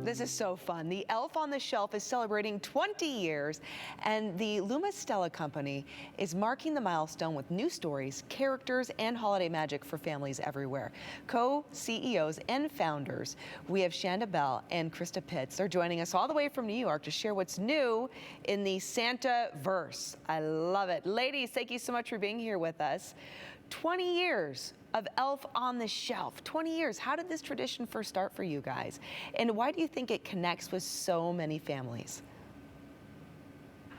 This is so fun. The Elf on the Shelf is celebrating 20 years, and the Luma Stella Company is marking the milestone with new stories, characters, and holiday magic for families everywhere. Co-CEOs and founders, we have Shanda Bell and Krista Pitts. They're joining us all the way from New York to share what's new in the Santa-verse. I love it. Ladies, thank you so much for being here with us. 20 years of Elf on the Shelf. 20 years. How did this tradition first start for you guys? And why do you think it connects with so many families?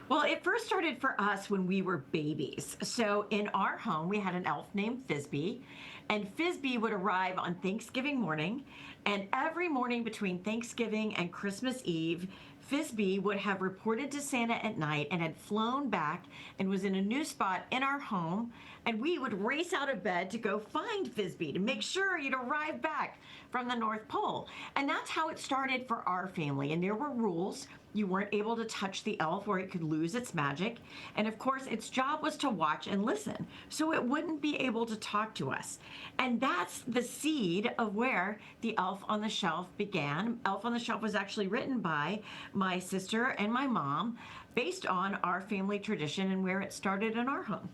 Well, it first started for us when we were babies. So in our home, we had an elf named Fizbee, and Fizbee would arrive on Thanksgiving morning, and every morning between Thanksgiving and Christmas Eve, Fizbee would have reported to Santa at night and had flown back and was in a new spot in our home, and we would race out of bed to go find Fizbee to make sure he'd arrived back from the North Pole. And that's how it started for our family. And there were rules. You weren't able to touch the elf or it could lose its magic. And of course, its job was to watch and listen, so it wouldn't be able to talk to us. And that's the seed of where the Elf on the Shelf began. Elf on the Shelf was actually written by my sister and my mom based on our family tradition and where it started in our home.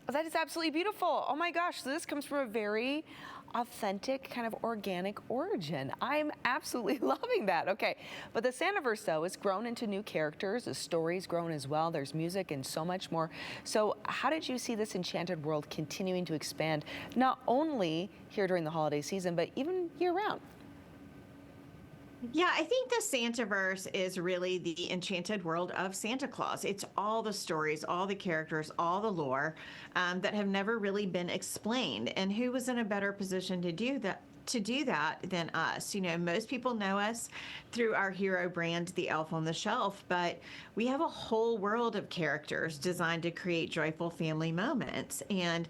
Oh, that is absolutely beautiful. Oh my gosh, so this comes from a very authentic, kind of organic origin. I'm absolutely loving that. Okay, but the Santaverse, though, has grown into new characters. The story's grown as well. There's music and so much more. So how did you see this enchanted world continuing to expand, not only here during the holiday season, but even year-round? Yeah, I think the Santaverse is really the enchanted world of Santa Claus. It's all the stories, all the characters, all the lore that have never really been explained. And who was in a better position to do that? Than us. You know, most people know us through our hero brand, the Elf on the Shelf, but we have a whole world of characters designed to create joyful family moments. And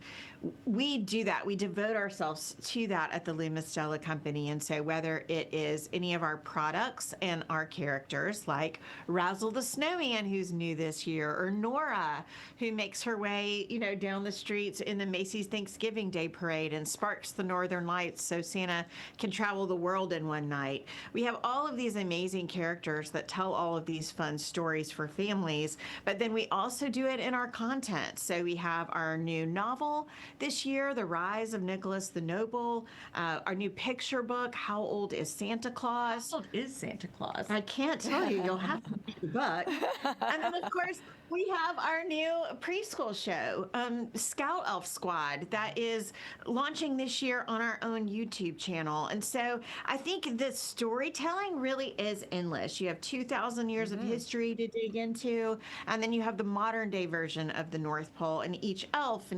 we do that. We devote ourselves to that at the Luma Stella Company. And so whether it is any of our products and our characters like Razzle the Snowman, who's new this year, or Nora, who makes her way, you know, down the streets in the Macy's Thanksgiving Day Parade and sparks the Northern Lights so Santa can travel the world in one night. We have all of these amazing characters that tell all of these fun stories for families, but then we also do it in our content. So we have our new novel this year, The Rise of Nicholas the Noble, our new picture book, How Old is Santa Claus? How old is Santa Claus? I can't tell you. You'll have to read the book. And then, of course, we have our new preschool show, Scout Elf Squad, that is launching this year on our own YouTube channel. And so I think the storytelling really is endless. You have 2,000 years of history to dig into, and then you have the modern day version of the North Pole, and each elf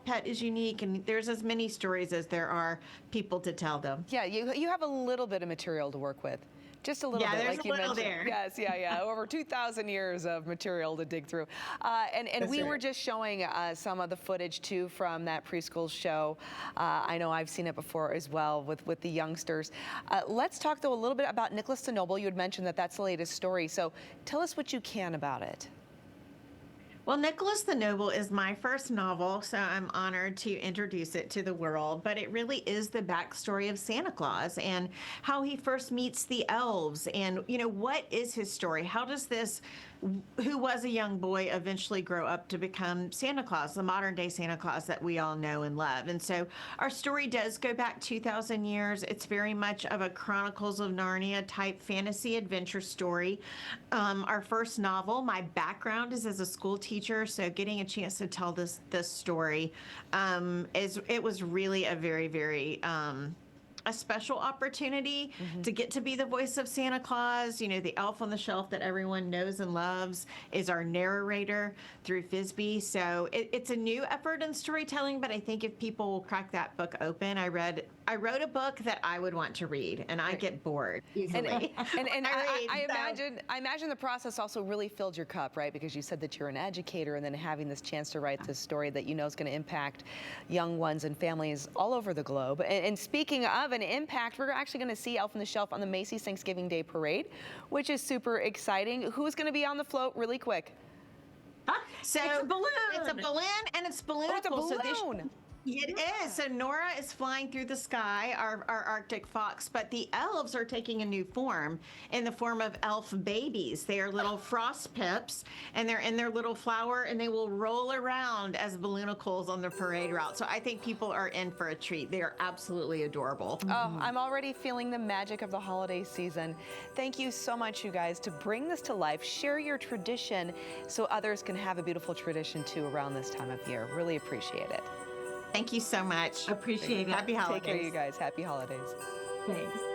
pet is unique, and there's as many stories as there are people to tell them. Yeah, you have a little bit of material to work with. Just a little bit, there's like a you little mentioned. there. Yes, yeah. Over 2,000 years of material to dig through. And we were just showing some of the footage, too, from that preschool show. I know I've seen it before as well with the youngsters. Let's talk, though, a little bit about Nicholas the Noble. You had mentioned that that's the latest story. So tell us what you can about it. Well, Nicholas the Noble is my first novel, so I'm honored to introduce it to the world. But it really is the backstory of Santa Claus and how he first meets the elves. And, you know, what is his story? How does this, who was a young boy, eventually grow up to become Santa Claus, the modern day Santa Claus that we all know and love? And so our story does go back 2,000 years. It's very much of a Chronicles of Narnia type fantasy adventure story. Our first novel, my background is as a school teacher, so getting a chance to tell this story it was really a very, very a special opportunity to get to be the voice of Santa Claus. You know, the Elf on the Shelf that everyone knows and loves is our narrator through Fizbee. So it's a new effort in storytelling, but I think if people will crack that book open, I wrote a book that I would want to read, and I get bored easily. And I imagine the process also really filled your cup, right? Because you said that you're an educator, and then having this chance to write this story that you know is going to impact young ones and families all over the globe. And speaking of an impact, we're actually going to see Elf on the Shelf on the Macy's Thanksgiving Day Parade, which is super exciting. Who's going to be on the float really quick? So it's a balloon. It's a balloon, and it's balloon. Oh, it's a balloon. It is. So Nora is flying through the sky, our Arctic fox, but the elves are taking a new form in the form of elf babies. They are little frost pips, and they're in their little flower, and they will roll around as balloonicles on the parade route. So I think people are in for a treat. They are absolutely adorable. Oh, I'm already feeling the magic of the holiday season. Thank you so much, you guys, to bring this to life. Share your tradition so others can have a beautiful tradition too around this time of year. Really appreciate it. Thank you so much. Appreciate it. Happy holidays. Take care, you guys. Happy holidays. Thanks.